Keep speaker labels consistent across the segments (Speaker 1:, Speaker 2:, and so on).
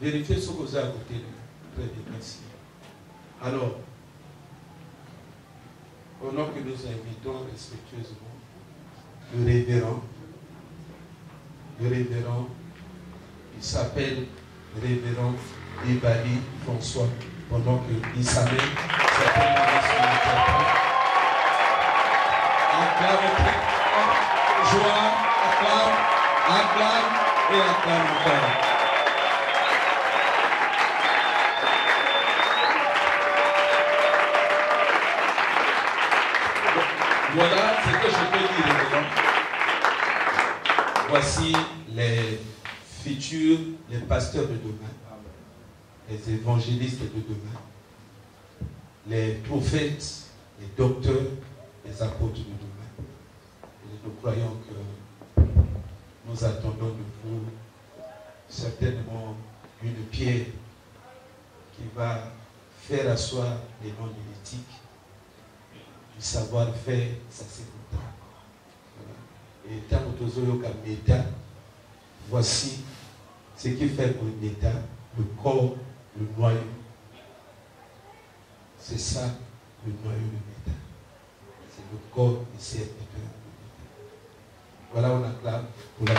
Speaker 1: Vérifiez ce que vous avez à côté. Très bien, merci. Alors, au nom que nous invitons respectueusement, le révérend, il s'appelle révérend Ibali François, pendant qu'il s'amène certainement respectueusement. Acclame, joie, acclame et acclame encore. Voilà ce que je peux dire maintenant. Voici les futurs, les pasteurs de demain, les évangélistes de demain, les prophètes, les docteurs, les apôtres de demain. Et nous croyons que nous attendons de vous certainement une pierre qui va faire asseoir les noms de l'éthique. Du savoir-faire, ça c'est important. Et tant que méta, voici ce qui fait pour le méta, le corps, le noyau. C'est ça, le noyau de méta. C'est le corps et c'est le méta. Voilà, on acclame pour la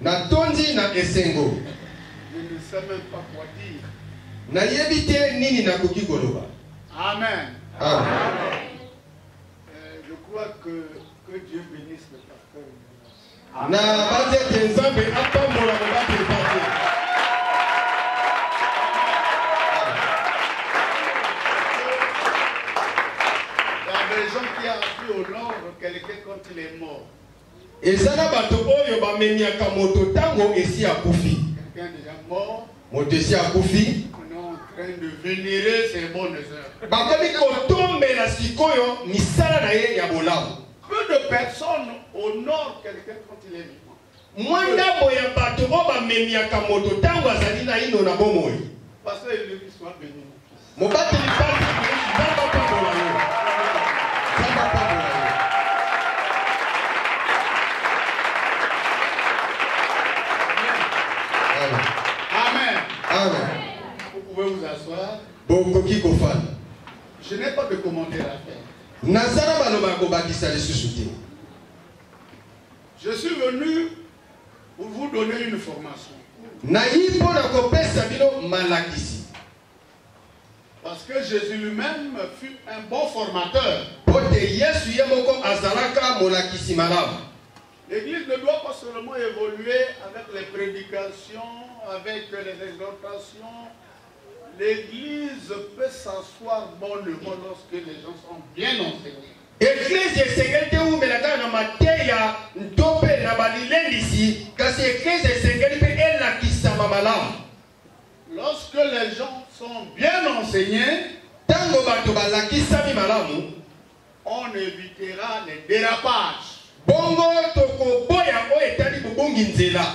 Speaker 2: Natondi na esengo.
Speaker 3: Je ne sais même pas quoi dire.
Speaker 2: Na yebite nini na koki koloba.
Speaker 3: Amen.
Speaker 2: Amen.
Speaker 3: Je crois que Dieu bénisse le pasteur.
Speaker 2: Na bate tenzambe apambola mobati le pasteur.
Speaker 3: Il y a des gens qui ont appris au nord quelqu'un quand il est mort.
Speaker 2: Ezana bato oyo bameniaka moto tango esi akufi.
Speaker 3: Quelqu'un déjà mort.
Speaker 2: Moto esi akufi.
Speaker 3: On est en train de vénérer ses bonnes œuvres.
Speaker 2: Bakomi kotombela sikoyo misala na ye ya bolamu.
Speaker 3: Peu de personnes honorent quelqu'un quand il est vivant.
Speaker 2: Mwanda boya bato oyo bameniaka moto tango azali na ino na bomoi.
Speaker 3: Parce que le soit béni.
Speaker 2: Mobati lipati zamba pambola yo. Zamba pambola yo.
Speaker 3: Amen.
Speaker 2: Amen.
Speaker 3: Vous pouvez vous asseoir.
Speaker 2: Bokoki kofana.
Speaker 3: Je n'ai pas de commentaire à faire.
Speaker 2: Nazara baloba kobakisa lisusu te.
Speaker 3: Je suis venu pour vous donner une formation.
Speaker 2: Nayi mpona kopesa bino malakisi.
Speaker 3: Parce que Jésus lui-même fut un bon formateur.
Speaker 2: Pote Yesu ye moko azalaka molakisi malamu.
Speaker 3: L'Église ne doit pas seulement évoluer avec les prédications, avec les exhortations. L'Église peut s'asseoir bonnement lorsque les gens sont bien enseignés.
Speaker 2: Église esengeli te umelaka na mateya ntope na balilendisi kasi église esengeli mpe elakisama malamu.
Speaker 3: Lorsque les gens sont bien enseignés,
Speaker 2: tango bato balakisami malamu,
Speaker 3: on évitera les dérapages.
Speaker 2: Bongo tokoboya oyo etali bobongi nzela.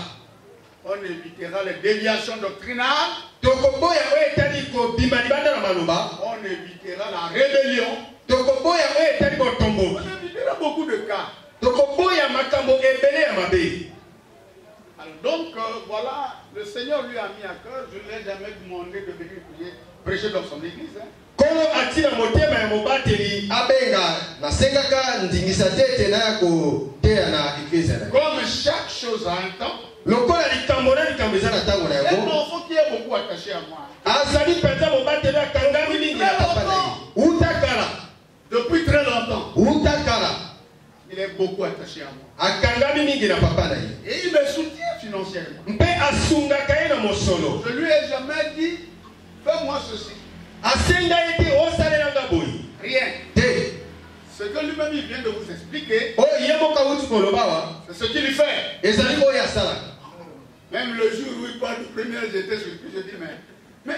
Speaker 3: On évitera les déviations doctrinales.
Speaker 2: Tokoboya oyo etali kobima libanda na maloba.
Speaker 3: On évitera la rébellion.
Speaker 2: Tokoboya oyo etali botombo.
Speaker 3: On évitera beaucoup de cas.
Speaker 2: Tokoboya makambo ebele ya mabe.
Speaker 3: Donc voilà, le Seigneur lui a mis à cœur. Je ne l'ai jamais demandé de venir prêcher dans son église.
Speaker 2: Kono atina motema ya mobateli abenga na sengaka ndingisa tete na ko teya na église na.
Speaker 3: Comme chaque chose a un temps.
Speaker 2: Lokola likambo na likambo eza na tango na
Speaker 3: Un
Speaker 2: yango.
Speaker 3: enfant qui est beaucoup attaché à moi.
Speaker 2: Azali penza mobateli akangami mingi na papa na ye. Utakala.
Speaker 3: Depuis très longtemps.
Speaker 2: Utakala.
Speaker 3: Il est beaucoup attaché à moi.
Speaker 2: Akangami mingi na papa na ye.
Speaker 3: Et il me soutient financièrement.
Speaker 2: Mpe asungaka ye na mosolo.
Speaker 3: Je lui ai jamais dit, fais-moi ceci.
Speaker 2: Asenga ete osalelanga boyi.
Speaker 3: Rien.
Speaker 2: Te.
Speaker 3: Ce que lui-même il vient de vous expliquer,
Speaker 2: Oyo ye moka uti koloba wa.
Speaker 3: c'est ce qu'il fait.
Speaker 2: Ezali oyo asalaka.
Speaker 3: Même le jour où il parle du premier, j'étais surpris. Je dis, mais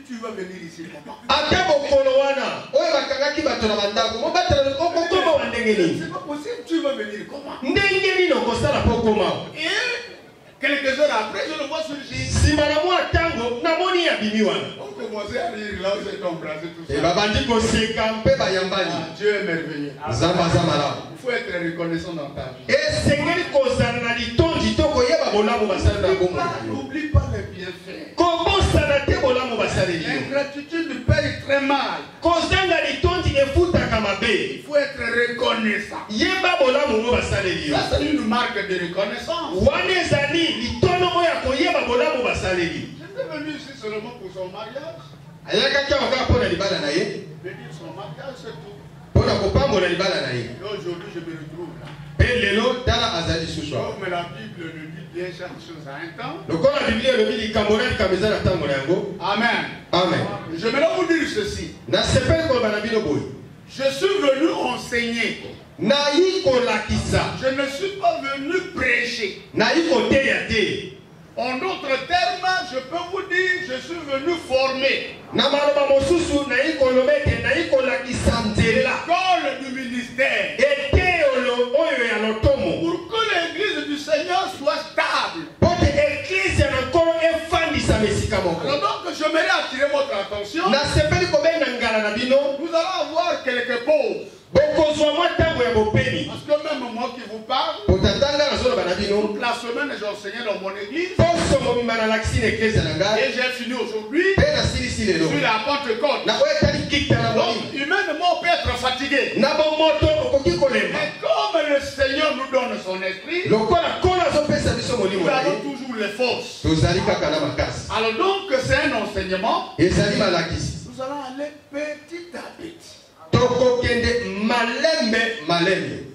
Speaker 3: tu vas venir ici comment?
Speaker 2: Ate mokolo wana oyo bakangaki bato na bandako mobatela okokoma wa ndenge nini.
Speaker 3: C'est pas possible, tu vas venir comment?
Speaker 2: Ndenge nini okosala mpo okoma.
Speaker 3: Et Quelques heures après, je le vois surgir.
Speaker 2: Si madame tango, na moni abimiwana.
Speaker 3: On commençait à rire là où j'ai embrassé tout ça.
Speaker 2: Et babandi ko se camper ba yambali.
Speaker 3: Dieu est merveilleux.
Speaker 2: Zamba zamala.
Speaker 3: Il faut être reconnaissant dans ta vie.
Speaker 2: Et sengeli ko zana litondi to ko yeba bolamo basala bomo.
Speaker 3: N'oublie pas les bienfaits.
Speaker 2: Comment ça te bolamo basala yo?
Speaker 3: L'ingratitude paye très mal.
Speaker 2: Ko zanga litondi efuta kamabe.
Speaker 3: Il faut être reconnaissant.
Speaker 2: Yeba bolamo mo basala yo.
Speaker 3: Ça c'est une marque de reconnaissance.
Speaker 2: Wane zali litono mo ya ko yeba bolamo basala yo.
Speaker 3: J'étais venu ici seulement pour son mariage.
Speaker 2: Ayaka kia waka pona libala na ye.
Speaker 3: Venir son mariage c'est tout.
Speaker 2: Pona kopambola libala na ye.
Speaker 3: Et aujourd'hui je me retrouve là.
Speaker 2: Pe lelo tala azali suswa.
Speaker 3: Comme la Bible le dit bien chaque chose à un temps.
Speaker 2: Lokola Biblia lobi likambo na likameza na tango na yango.
Speaker 3: Amen.
Speaker 2: Amen.
Speaker 3: Je vais vous dire ceci.
Speaker 2: Na sepeli ko bana bino boy.
Speaker 3: Je suis venu enseigner.
Speaker 2: Na yi ko lakisa.
Speaker 3: Je ne suis pas venu prêcher.
Speaker 2: Na yi ko teya te.
Speaker 3: En d'autres termes, je peux vous dire, je suis venu former.
Speaker 2: Na maloba mosusu na yi ko lobete na yi ko lakisa nzela.
Speaker 3: L'école du ministère.
Speaker 2: Ete olo oyo ya lotomo.
Speaker 3: Pour que l'église du Seigneur soit stable.
Speaker 2: Pote eklise na nkolo efandisa mesika moko.
Speaker 3: Alors donc, j'aimerais attirer votre attention.
Speaker 2: Na sepeli ko bena ngala na bino.
Speaker 3: Nous allons avoir quelques pauses.
Speaker 2: Bokozwa mwa tango ya bopeni.
Speaker 3: Parce que même moi qui vous parle,
Speaker 2: Potatanga na zolo bana bino.
Speaker 3: toute la semaine j'enseignais dans mon église.
Speaker 2: Poso mobimba na lakisi na eklise na ngai.
Speaker 3: Et j'ai fini aujourd'hui
Speaker 2: Pe na silisi lelo.
Speaker 3: sur la Pentecôte.
Speaker 2: Na oyo etali kikita na
Speaker 3: Donc,
Speaker 2: molimo.
Speaker 3: humainement, on peut être fatigué.
Speaker 2: Na bomoto okoki kolemba.
Speaker 3: Mais comme le Seigneur nous donne son esprit,
Speaker 2: Lokola nkolo azopesa biso molimo
Speaker 3: nous
Speaker 2: na
Speaker 3: avons
Speaker 2: ye.
Speaker 3: toujours les forces.
Speaker 2: Tozali kaka na makasi.
Speaker 3: Alors donc, c'est un enseignement.
Speaker 2: Ezali malakisi.
Speaker 3: Nous allons aller petit à petit
Speaker 2: Tokokende malembe.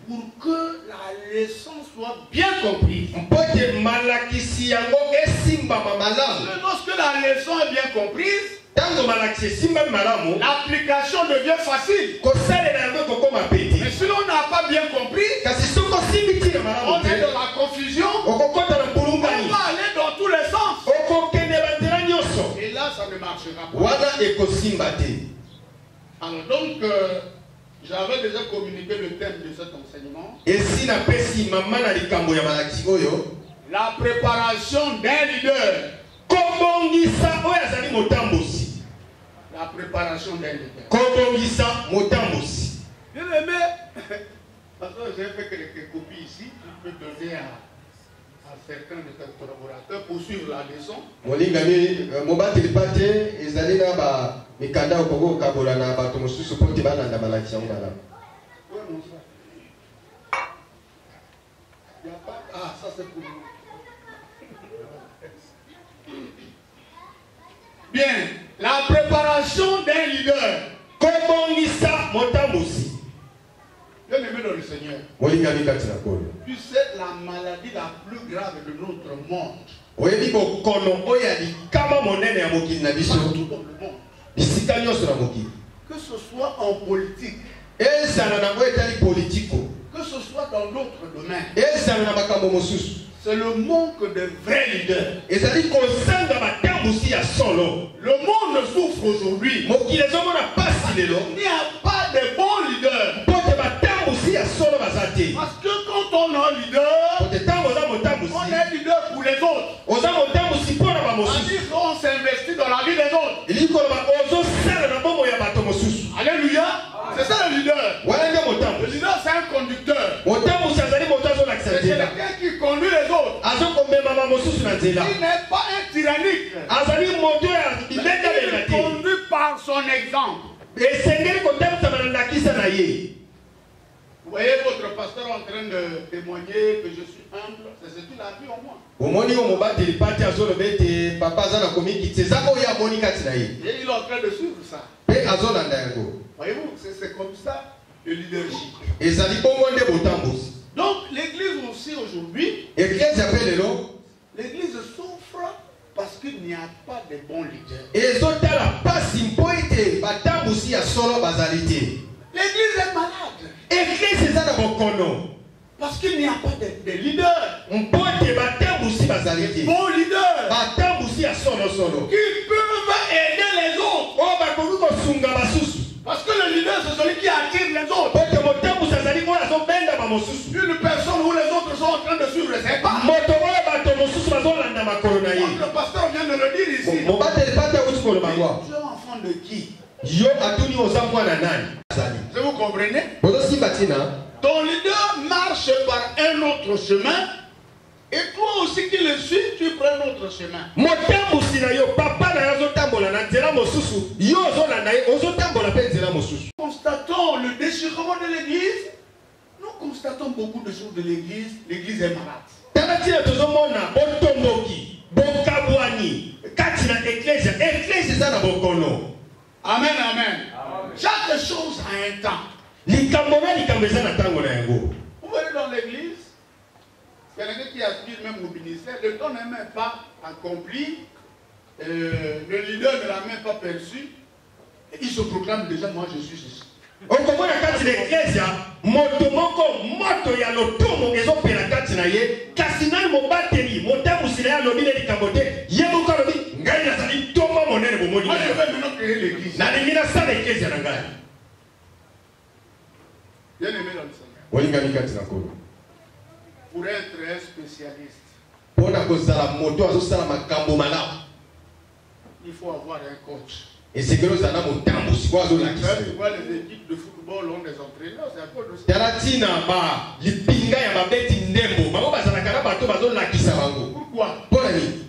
Speaker 3: pour que la leçon soit bien comprise.
Speaker 2: Mpote malakisi yango esimbama malamu.
Speaker 3: Mais lorsque la leçon est bien comprise,
Speaker 2: Tango malakisi esimbami malamu.
Speaker 3: l'application devient facile.
Speaker 2: Kosalela yango ekokoma pete.
Speaker 3: Mais si l'on n'a pas bien compris,
Speaker 2: Kasi soki osimbi ntina
Speaker 3: on
Speaker 2: malamu
Speaker 3: est
Speaker 2: te.
Speaker 3: dans la confusion.
Speaker 2: Okokota na
Speaker 3: On
Speaker 2: mpulungani.
Speaker 3: va aller dans tous les sens.
Speaker 2: Okokende banzela nyonso.
Speaker 3: Et là, ça ne marchera pas.
Speaker 2: Wana ekosimba te.
Speaker 3: Alors donc, j'avais déjà communiqué le thème de cet enseignement.
Speaker 2: Esi napesi mama na likambo ya malakisi oyo.
Speaker 3: La préparation d'un leader.
Speaker 2: Kobongisa oyo azali motambosi.
Speaker 3: La préparation d'un leader.
Speaker 2: Kobongisa motambosi.
Speaker 3: Bien aimé, parce que j'ai fait quelques copies ici, tu peux donner à certains de tes collaborateurs pour suivre la leçon.
Speaker 2: Molingami mobateli pate ezali na ba mikanda okoko kabola na bato mosusu po te balanda malakisi yango malamu.
Speaker 3: Ouais, mon frère. Il n'y a pas... Ah, ça c'est pour nous. Bien, la préparation d'un leader.
Speaker 2: Kobongisa motambosi.
Speaker 3: Bien aimé dans le Seigneur.
Speaker 2: Molingami kati na kolo.
Speaker 3: Tu sais la maladie la plus grave de notre monde.
Speaker 2: Oyebi bokono oyo ya likama monene ya mokili na biso.
Speaker 3: Partout dans le monde.
Speaker 2: Bisika nyonso na mokili.
Speaker 3: Que ce soit en politique.
Speaker 2: Ezala na ngo etali politiko.
Speaker 3: Que ce soit dans d'autres domaines.
Speaker 2: Ezala na makambo mosusu.
Speaker 3: C'est le manque de vrais leaders.
Speaker 2: Ezali kozanga batambusi ya solo.
Speaker 3: Le monde souffre aujourd'hui.
Speaker 2: Mokili ezomona pasi lelo.
Speaker 3: Il n'y a pas de bons leaders.
Speaker 2: Pote batambusi ya solo baza te.
Speaker 3: Parce que quand on est un leader,
Speaker 2: Pote tango oza motambusi.
Speaker 3: on est leader pour les autres.
Speaker 2: Oza motambusi mpona bamosusu.
Speaker 3: C'est-à-dire qu'on s'investit dans la vie des autres.
Speaker 2: Elikoloba ozosala na bomoi ya bato mosusu.
Speaker 3: Alléluia. C'est ça le leader.
Speaker 2: Wana nde
Speaker 3: Le
Speaker 2: motambusi.
Speaker 3: leader, c'est un conducteur.
Speaker 2: Motambusi azali moto azolakisa
Speaker 3: C'est
Speaker 2: nzela.
Speaker 3: quelqu'un qui conduit les autres.
Speaker 2: Azokomema bamosusu na nzela.
Speaker 3: Il n'est pas un tyrannique.
Speaker 2: Azali moto ya
Speaker 3: Mais
Speaker 2: bibengabenga
Speaker 3: il
Speaker 2: te.
Speaker 3: conduit par son exemple.
Speaker 2: Esengeli kotambusama na ndakisa na ye.
Speaker 3: Vous voyez votre pasteur en train de témoigner que je suis humble. C'est ce qu'il a vu en moi.
Speaker 2: Omoni yo mobateli pati azoloba ete papa aza na komikiti eza oyo amoni kati na ye.
Speaker 3: Et il est en train de suivre ça.
Speaker 2: Mpe azolanda yango.
Speaker 3: Voyez-vous, c'est comme ça le leadership.
Speaker 2: Ezali bongo nde botambusi.
Speaker 3: Donc l'église aussi aujourd'hui,
Speaker 2: Eglise ya mpe lelo
Speaker 3: l'église souffre parce qu'il n'y a pas de bons leaders.
Speaker 2: ezotala pasi mpo ete batambusi ya solo bazali te.
Speaker 3: L'église est malade
Speaker 2: Eglise eza na bokono
Speaker 3: parce qu'il n'y a pas de leaders.
Speaker 2: mpo ete batambusi bazali te.
Speaker 3: Bons leaders
Speaker 2: Batambusi ya solo
Speaker 3: qui peuvent aider les autres.
Speaker 2: oyo bakoki kosunga basusu.
Speaker 3: Parce que le leader, c'est celui qui attire les autres.
Speaker 2: Po ete motambusi azali oyo azobenda bamosusu.
Speaker 3: Une personne où les autres sont en train de suivre ses pas.
Speaker 2: Moto oyo bato mosusu
Speaker 3: Tu es enfant de qui?
Speaker 2: Yo atuni ozamwa na nani?
Speaker 3: Est-ce que vous comprenez?
Speaker 2: Bozosi batina.
Speaker 3: Ton leader marche par un autre chemin. Et toi aussi qui le suis, tu prends un autre chemin.
Speaker 2: Motambusi na yo papa na yo tambola na nzela mosusu. Yo ozona na yo ozotambola pe nzela mosusu.
Speaker 3: Constatons le déchirement de l'église. Nous constatons beaucoup de choses de l'église. L'église est malade.
Speaker 2: Tanatina tozomona botomboki, bokabwani, katina ecclesia, ecclesia za na bokono.
Speaker 3: Amen, amen. Chaque chose a un temps.
Speaker 2: Likambona likambeza na tango na yango.
Speaker 3: Vous voyez dans l'église, quelqu'un qui aspire même au ministère, le temps n'est même pas accompli, le leader ne l'a même pas perçu, et il se proclame déjà, moi je suis ceci.
Speaker 2: Okomona kati l'ecclesia, moto moko moto ya lotomo ezopela kati na ye, kasi nani mobateli, motambusi na ya lobi le likambote, ye moko lobi, ngai nazali tomba monene bomoni.
Speaker 3: Moi je vais maintenant créer l'église.
Speaker 2: Na lingina sa l'ecclesia na ngai.
Speaker 3: Bien aimé dans le Seigneur.
Speaker 2: Walingami kati na kolo.
Speaker 3: Pour être un spécialiste,
Speaker 2: Pona kozala moto azosala makambo malamu.
Speaker 3: il faut avoir un coach.
Speaker 2: Et c'est que nous avons motambusi kwa zo lakisa.
Speaker 3: Tu vois, les équipes de football ont des entraîneurs, c'est à cause de ça.
Speaker 2: Talatina ba lipinga ya babeti ndembo, bango bazala kana bato bazo lakisa bango.
Speaker 3: Pourquoi?
Speaker 2: Pona ni?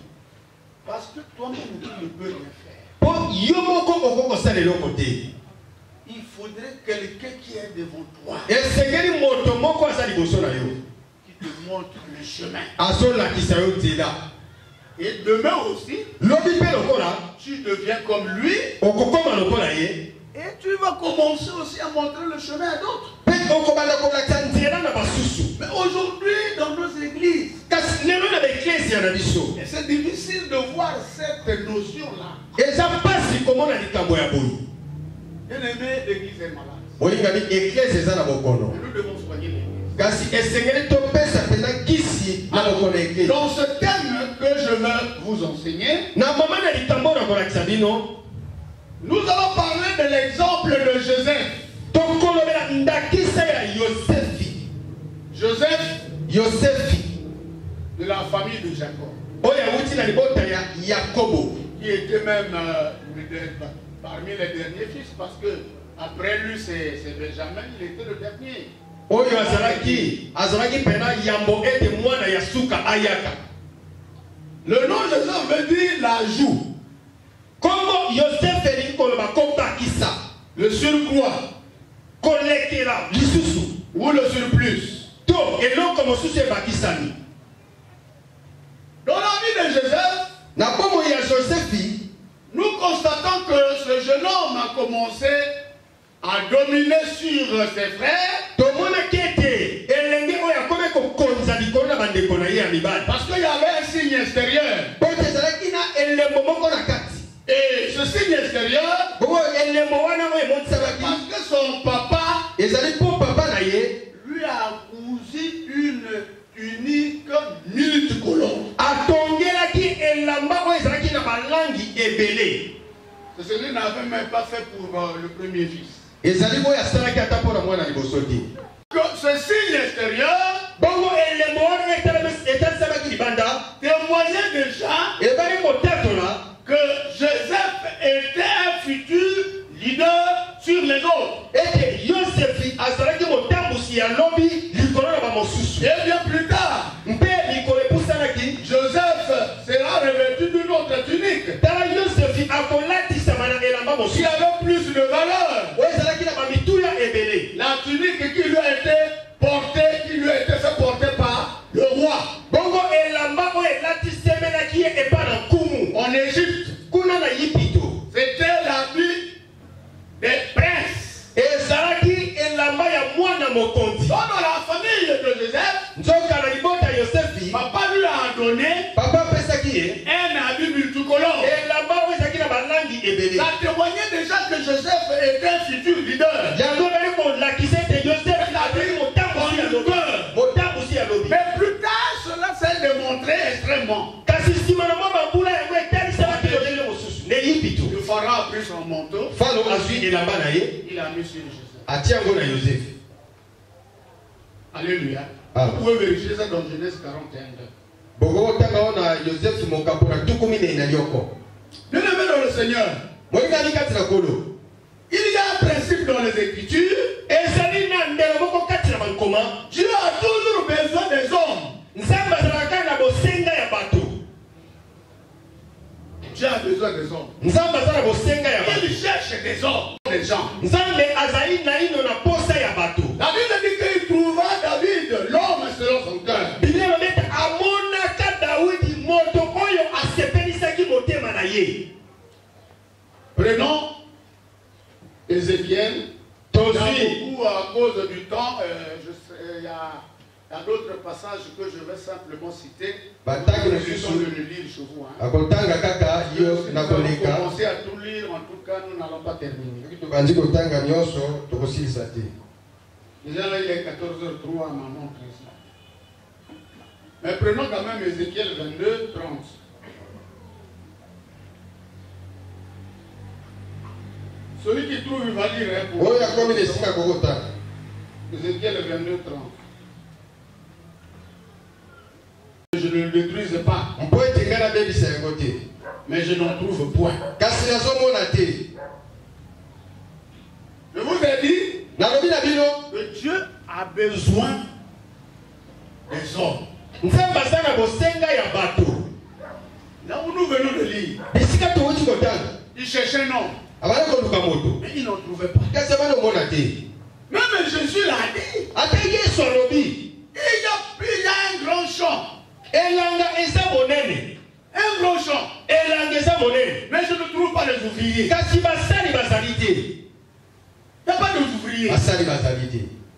Speaker 3: Parce que toi-même tu ne peux rien faire.
Speaker 2: Po yo moko okoko sala eloko te.
Speaker 3: Il faudrait quelqu'un qui est devant toi,
Speaker 2: Esengeli moto moko azali boso na yo.
Speaker 3: qui te montre le chemin.
Speaker 2: Azo lakisa yo nzela.
Speaker 3: Et demain aussi,
Speaker 2: Lobi pe lokola,
Speaker 3: tu deviens comme lui
Speaker 2: okokoma lokola ye.
Speaker 3: et tu vas commencer aussi à montrer le chemin à d'autres.
Speaker 2: Pe okobanda kolakisa nzela na basusu.
Speaker 3: Mais aujourd'hui, dans nos églises,
Speaker 2: Kasi lelo na eklesia na biso.
Speaker 3: et c'est difficile de voir cette notion-là.
Speaker 2: Eza pasi komona likambo ya boyi.
Speaker 3: Bien aimé, l'église est malade.
Speaker 2: Olingami eklesia eza na
Speaker 3: Et
Speaker 2: bokono.
Speaker 3: nous devons soigner l'église.
Speaker 2: Kasi esengeli topesa pena kisi na bokono eklesia.
Speaker 3: Dans ce thème que je veux vous enseigner,
Speaker 2: Na mama na likambo na kolakisa bino,
Speaker 3: nous allons parler de l'exemple de Joseph.
Speaker 2: tokolobela ndakisa ya Yosefi.
Speaker 3: Joseph de la famille de Jacob,
Speaker 2: Oyo awuti na libota ya Yakobo.
Speaker 3: qui était même parmi les derniers fils, parce que après lui c'est Benjamin, il était le dernier.
Speaker 2: Oyo azalaki pena yambo ete mwana ya suka ayaka.
Speaker 3: Le nom Joseph veut dire l'ajout,
Speaker 2: Kombo Yosef elingi koloba kobakisa,
Speaker 3: le surcroît
Speaker 2: kolekela lisusu
Speaker 3: ou le surplus.
Speaker 2: to eloko mosusu ebakisami.
Speaker 3: Dans la vie de Joseph,
Speaker 2: Na bomoi ya Josefi,
Speaker 3: nous constatons que ce jeune homme a commencé à dominer sur ses frères,
Speaker 2: tomonaki ete elenge oyo akomi kokonza likolo na bandeko na ye ya mibali.
Speaker 3: parce qu'il y avait un signe extérieur.
Speaker 2: Po ete ezalaki na elembo moko na kati.
Speaker 3: Et ce signe extérieur,
Speaker 2: Bongo elembo wana oyo emotisabaki
Speaker 3: parce que son papa
Speaker 2: ezali mpo papa na ye
Speaker 3: lui a cousu une tunique multicolore.
Speaker 2: atongelaki elamba oyo ezalaki na balangi ebele.
Speaker 3: Ce qu'il n'avait même pas fait pour le premier fils.
Speaker 2: Ezali oyo asalaki ata mpo na mwana liboso te.
Speaker 3: Que ce signe extérieur
Speaker 2: Bongo elembo wana etalisamaki libanda
Speaker 3: témoignait déjà
Speaker 2: ebali kotatola
Speaker 3: que Joseph était un futur leader sur les autres.
Speaker 2: ete Yosefi azalaki motambusi ya lobi likolo na bamosusu.
Speaker 3: Et bien plus tard,
Speaker 2: Mpe likolo epusanaki
Speaker 3: Joseph sera revêtu d'une autre tunique
Speaker 2: tala Yosefi akolatisama na elamba
Speaker 3: qui
Speaker 2: mosusu
Speaker 3: avait plus de valeur.
Speaker 2: oyo ezalaki na bamituya ebele.
Speaker 3: La tunique qui lui a été portée, qui lui a été fait porter par le roi
Speaker 2: Bongo elamba oyo elatisemelaki ye epa na nkumu
Speaker 3: en Égypte.
Speaker 2: kuna na Yipito.
Speaker 3: C'était l'habit des princes.
Speaker 2: Ezalaki elamba ya mwana mokonzi.
Speaker 3: Dans la famille de Joseph,
Speaker 2: Nzoka na libota ya Yosefi,
Speaker 3: papa lui a donné
Speaker 2: papa apesaki ye
Speaker 3: un habit multicolore.
Speaker 2: elamba oyo ezalaki na balangi ebele.
Speaker 3: Ça témoignait déjà que Joseph était un futur leader.
Speaker 2: Yango bali kolakisa ete Yosefi azali motambusi ya lobi. Motambusi ya lobi.
Speaker 3: Mais plus tard, cela s'est démontré extrêmement.
Speaker 2: Kasi nsima na mwa bambula yango etalisamaki lolenge mosusu ne Yipito.
Speaker 3: Le pharaon a pris son manteau,
Speaker 2: Fano azwi elamba na ye
Speaker 3: il a mis sur Joseph.
Speaker 2: atia yango na Yosefi.
Speaker 3: Alléluia.
Speaker 2: Ah.
Speaker 3: Vous pouvez vérifier ça dans Genèse 41.
Speaker 2: Bongo otanga ona Yosefi mokapo na 14 na lioko.
Speaker 3: Bien aimé dans le Seigneur, Il y a un principe dans les Écritures. Dieu a toujours besoin des hommes. Dieu a besoin des hommes. Il cherche des hommes, des gens. La Bible dit qu'il trouva David, l'homme selon son cœur. Prenons Ézéchiel. Beaucoup à cause du temps, il y a d'autres passages que je vais simplement citer. Je vais le lire chez vous. Si nous commençons à tout lire, en tout cas, nous n'allons pas terminer. Déjà là, il est 14h03 à ma montre ici. Mais prenons quand même Ézéchiel 22, 30. Celui qui trouve, il va lire. Ézéchiel 22, 30. Je ne le détruise pas. Mais je n'en trouve point. Je vous ai dit que Dieu a besoin des hommes. Là où nous venons de lire, il cherchait un homme. Mais il n'en trouvait pas. Même Jésus l'a dit. Il y a un grand champ. Un grand champ. Mais je ne trouve pas les ouvriers. Il n'y a pas d'ouvriers.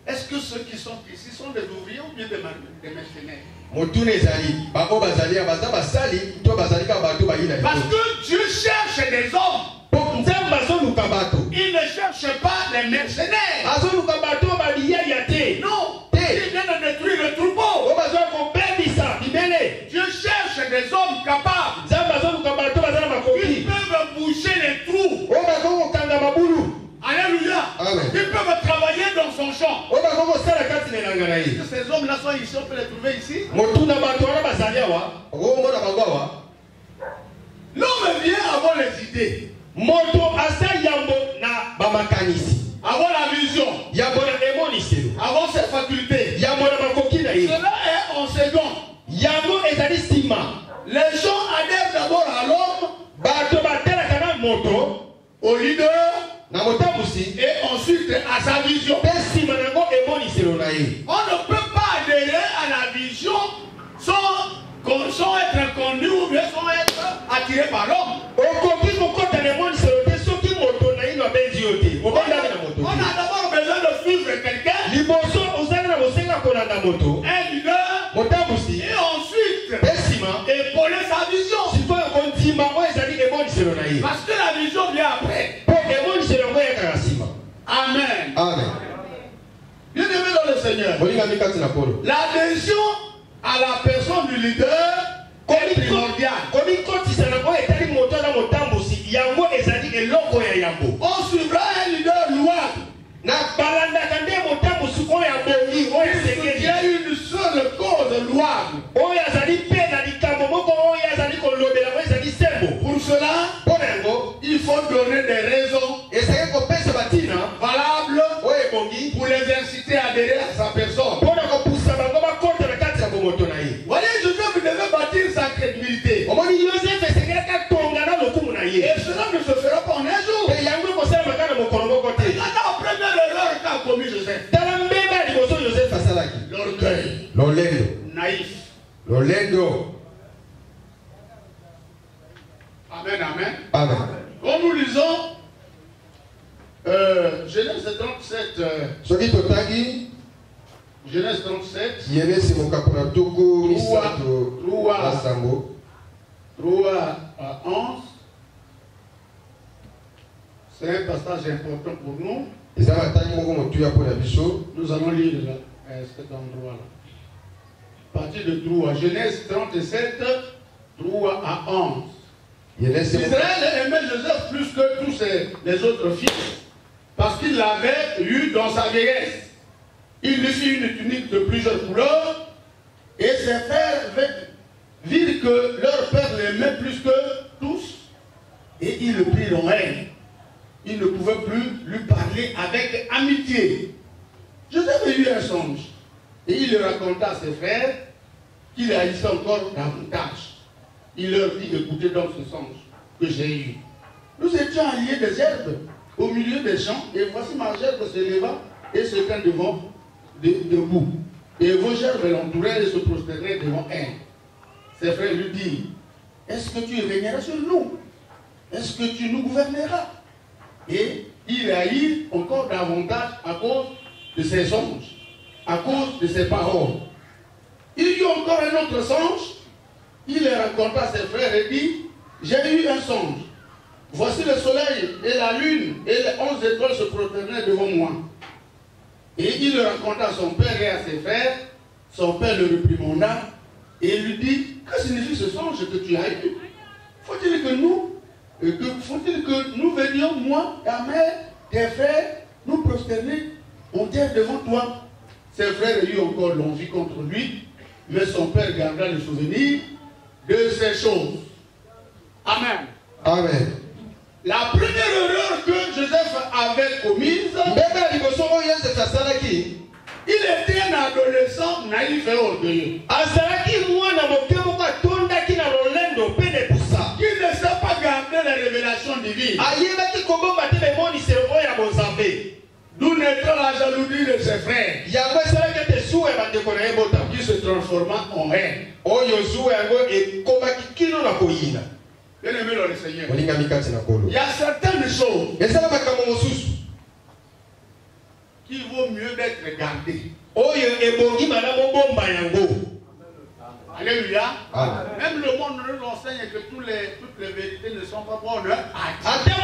Speaker 3: Est-ce que ceux qui sont ici sont des ouvriers ou bien des mercenaires? Parce que Dieu cherche des hommes. Il ne cherche pas les mercenaires. Non. Il vient de détruire le troupeau. Dieu cherche des hommes capables. Ils peuvent boucher les trous. Alléluia. Ils peuvent travailler dans son champ. Ces hommes-là sont ici, on peut les trouver ici. L'homme vient avoir les idées. Avoir la vision. Avoir ses facultés. Cela est en second. Les gens adhèrent d'abord à l'homme, au leader, et ensuite à sa vision. On ne peut pas adhérer à la vision sans être conduit ou bien sans être attiré par l'homme. On a d'abord besoin de suivre quelqu'un, un leader, et ensuite épauler sa vision. Parce que la vision vient après. Amen. Bien aimé dans le Seigneur, l'adhésion à la personne du leader est primordiale. On suivra un leader louable. Il y a une seule cause louable. Pour cela, il faut donner des raisons valables pour les inciter à adhérer à sa personne. Voyez, Joseph devait bâtir sa crédibilité. Et cela ne se fera pas en un jour. La première erreur qu'a commis Joseph, l'orgueil, naïf. Amen, amen. Quand nous lisons Genèse 37, Genèse 37, 3 à 11, c'est un passage important pour nous. Nous allons lire cet endroit-là. À partir de 3, Genèse 37, 3 à 11. Israël aimait Joseph plus que tous les autres fils, parce qu'il l'avait eu dans sa vieillesse. Il lui fit une tunique de plusieurs couleurs, et ses frères virent que leur père l'aimait plus que tous, et ils le prirent en haine. il ne pouvait plus lui parler avec amitié. Joseph a eu un songe. Et il le raconta à ses frères qu'il haïssait encore davantage. Il leur dit, écoutez donc ce songe que j'ai eu. Nous étions alliés des herbes au milieu des champs, et voici ma gerbe se leva et se tint debout. Et vos gerbes l'entouraient et se prosternèrent devant elle. Ses frères lui dirent, est-ce que tu régneras sur nous? Est-ce que tu nous gouverneras? Et il haït encore davantage à cause de ses songes, à cause de ses paroles. Il y eut encore un autre songe. Il le raconta à ses frères et dit, j'ai eu un songe. Voici le soleil et la lune et les 11 étoiles se prosternaient devant moi. Et il le raconta à son père et à ses frères. Son père le réprimanda et lui dit, que signifie ce songe que tu as eu? Faut-il que nous venions, moi, ta mère, tes frères, nous prosterner en terre devant toi? Ses frères eurent encore l'envie contre lui, mais son père garda le souvenir de ces choses. Amen.
Speaker 1: Amen.
Speaker 3: La première erreur que Joseph avait commise, il était un adolescent naïf et orgueilleux. Qui ne sait pas garder les révélations divines. D'où naîtra la jalousie de ses frères, qui se transforma en haine. Bien aimé dans le Seigneur, il y a certaines choses qui vaut mieux d'être gardées. Alléluia. Même le monde nous enseigne que toutes les vérités ne sont pas bonnes à dire.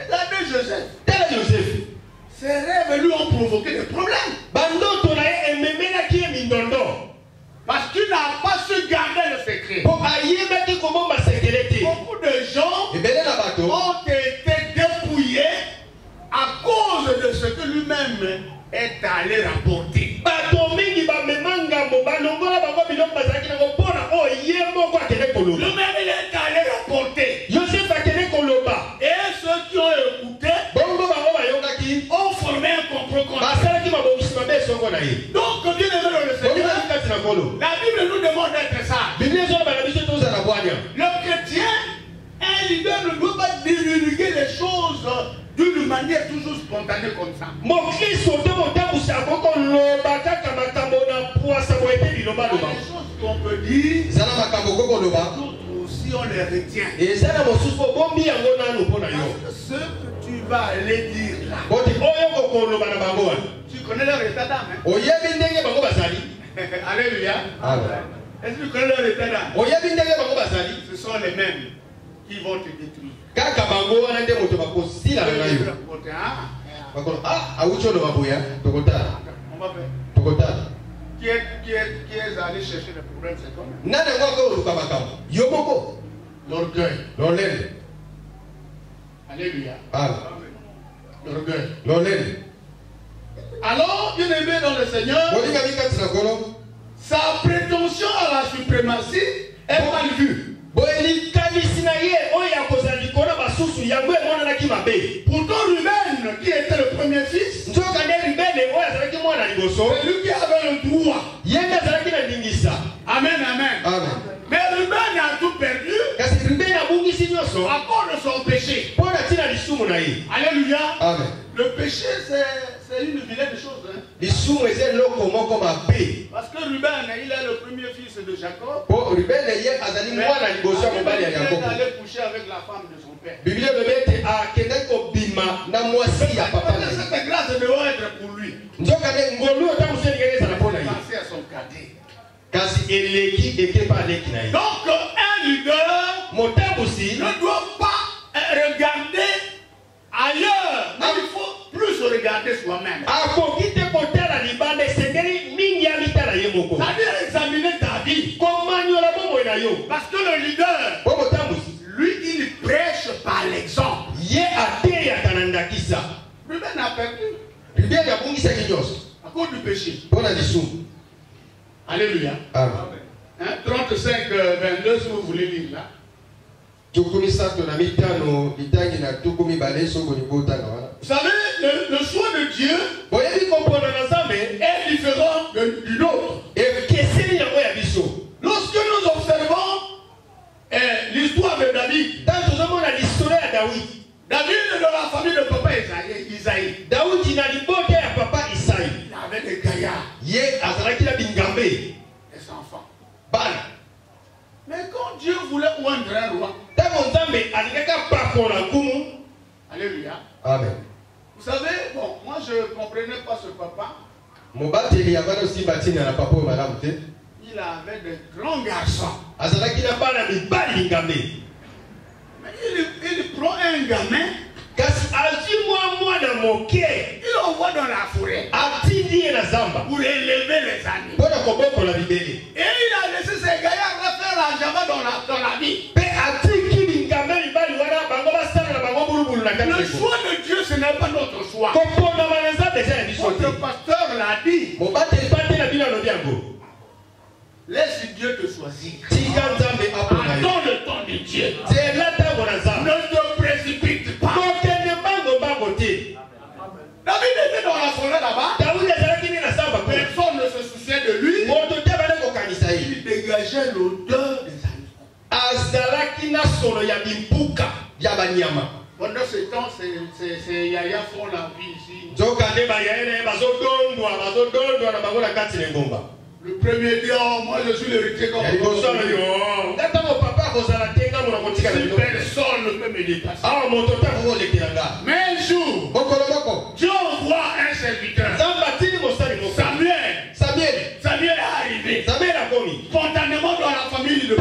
Speaker 3: Regardez Joseph. Ses rêves lui ont provoqué des problèmes. Parce qu'il n'a pas su garder le secret. Beaucoup de gens ont été dépouillés à cause de ce que lui-même est allé rapporter. Lui-même il est allé rapporter. Et ceux qui ont écouté ont formé un complot contre lui. Donc, bien aimé dans le Seigneur, la Bible nous demande d'être sages. Le chrétien, un leader ne doit pas divulguer les choses d'une manière toujours spontanée comme ça. Les choses qu'on peut dire, d'autres aussi on les retient. Ce que tu vas aller dire là, tu connais leur état d'âme, hein? Alléluia. Est-ce que tu connais leur état d'âme? Ce sont les mêmes qui vont te détruire. On va faire. Qui est allé chercher le problème, c'est toi? L'orgueil. Alléluia. L'orgueil. Alors, bien aimé dans le Seigneur, sa prétention à la suprématie est mal vue. Pourtant, Ruben, qui était le premier fils, c'est lui qui avait le droit. Amen, amen. Mais Ruben a tout perdu à cause de son péché. Alléluia. Amen. Le péché, c'est une vilaine chose. Hein? Parce que Ruben, il est le premier fils de Jacob. Il est allé coucher avec la femme de son père. Cette grâce doit être pour lui. Pensez à son cadet. Donc, un leader ne doit pas regarder ailleurs, mais il faut plus regarder soi-même. C'est-à-dire examiner ta vie. Parce que le leader, lui, il prêche par l'exemple. Ruben a perdu à cause du péché. Alléluia. Hein? 35, 22, si vous voulez lire là. Vous savez, le choix de Dieu est différent du nôtre. Lorsque nous observons l'histoire de David, David est dans la famille de papa Isaïe. Il avait des gaillards, des enfants. Mais quand Dieu voulait oindre un roi, alléluia.
Speaker 2: Amen.
Speaker 3: Vous savez, bon, moi je ne comprenais pas ce papa. Il avait de grands garçons. Mais il prend un gamin, il l'envoie dans la forêt pour élever les animaux. Et il a laissé ses gaillards faire la java dans la vie. Le choix de Dieu, ce n'est pas notre choix. Notre pasteur l'a dit. Laisse Dieu te choisir. Attends le temps de Dieu. Ne te précipite pas. David était dans la forêt là-bas. Personne ne se souciait de lui. Il dégageait l'odeur des animaux. Pendant ce temps, c'est Yaya font la vie ici. Le premier dit, oh, moi je suis l'héritier comme personne ne peut me dépasser. Mais un jour, Dieu envoie un serviteur. Samuel est arrivé spontanément dans la famille de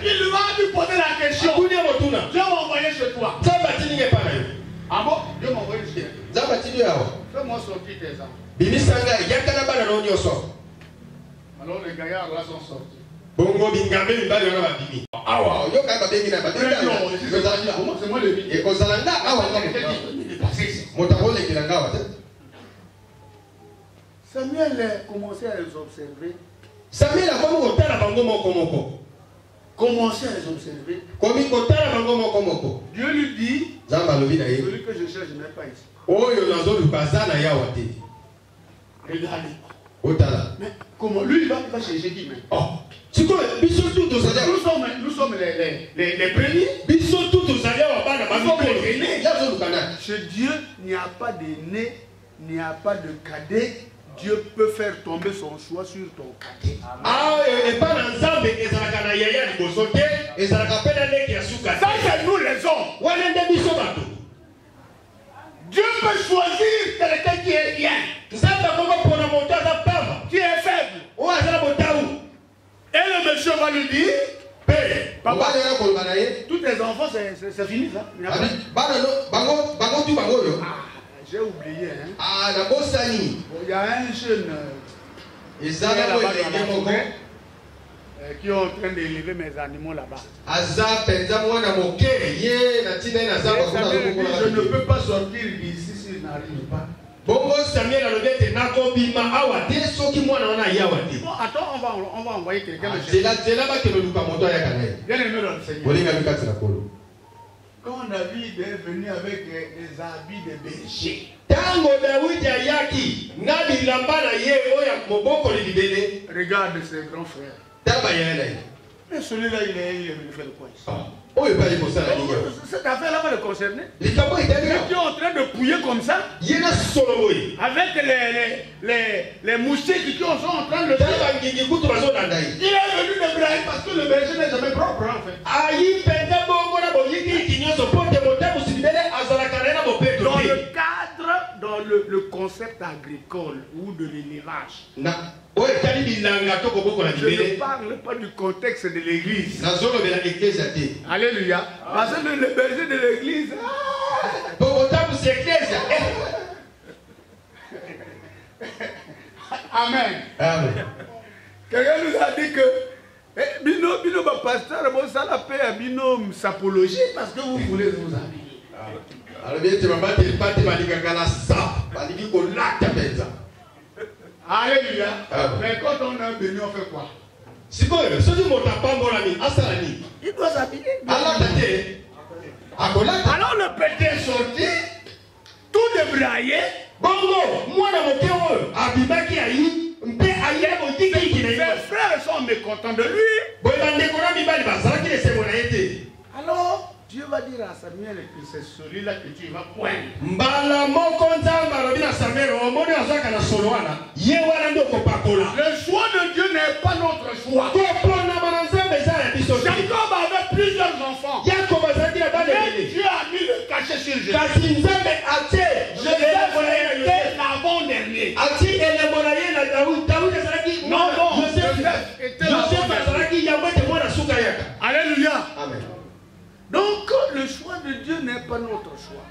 Speaker 3: il lui a dû poser la question. Dieu m'a envoyé chez toi. Ah bon? Dieu m'a envoyé chez toi. Fais-moi sortir tes enfants. Alors les gaillards là sont sortis. C'est moi le vide. Samuel a commencé à les observer. Commencez à les observer. Dieu lui dit, celui que je cherche n'est pas ici. Regardez. Mais comment lui il va chercher qui même? Nous sommes les premiers. Nous sommes les aînés. Chez Dieu, il n'y a pas d'aîné, il n'y a pas de cadet. Dieu peut faire tomber son choix sur ton cadet. Ça, c'est nous les hommes. Dieu peut choisir quelqu'un qui est bien, qui est faible. Et le monsieur va lui dire, papa, tous tes enfants, c'est fini ça. J'ai oublié. Hein? Il y a un jeune qui est en train d'élever mes animaux là-bas. Je ne peux pas sortir d'ici s'il n'arrive pas. Bon, attends, on va envoyer quelqu'un. Bien aimé dans le Seigneur. Quand David est venu avec des habits de berger, regarde ses grands frères. Mais celui-là, il est venu faire le quoi ici? Cette affaire-là va le concerner. Ils sont en train de pouiller comme ça. Avec les moustiques qui sont en train de faire. Il est venu de brailler parce que le berger n'est jamais propre en fait. Dans le concept agricole ou de l'élevage. Je ne parle pas du contexte de l'église. Alléluia. Parce que le berger de l'église. Amen. Quelqu'un nous a dit que Bino pasteur, ça la paix à Bino sapologie parce que vous voulez vous habiller. Alléluia. Mais quand on est béni, on fait quoi? Il doit s'habiller.
Speaker 2: Alors
Speaker 3: le petit est sorti, tout débraillé.
Speaker 2: Bongo, moi dans mon cœur, Abibaki aïe,
Speaker 3: Ses frères sont mécontents de lui. Alors, Dieu va dire à Samuel que c'est celui-là que tu vas poindre. Le choix de Dieu n'est pas notre choix. Jacob avait plusieurs enfants. Mais Dieu a mis le cachet sur Jésus. C'était l'avant-dernier. Non, Joseph était l'avant-dernier. Alléluia.
Speaker 2: Amen.
Speaker 3: Donc, le choix de Dieu n'est pas notre choix.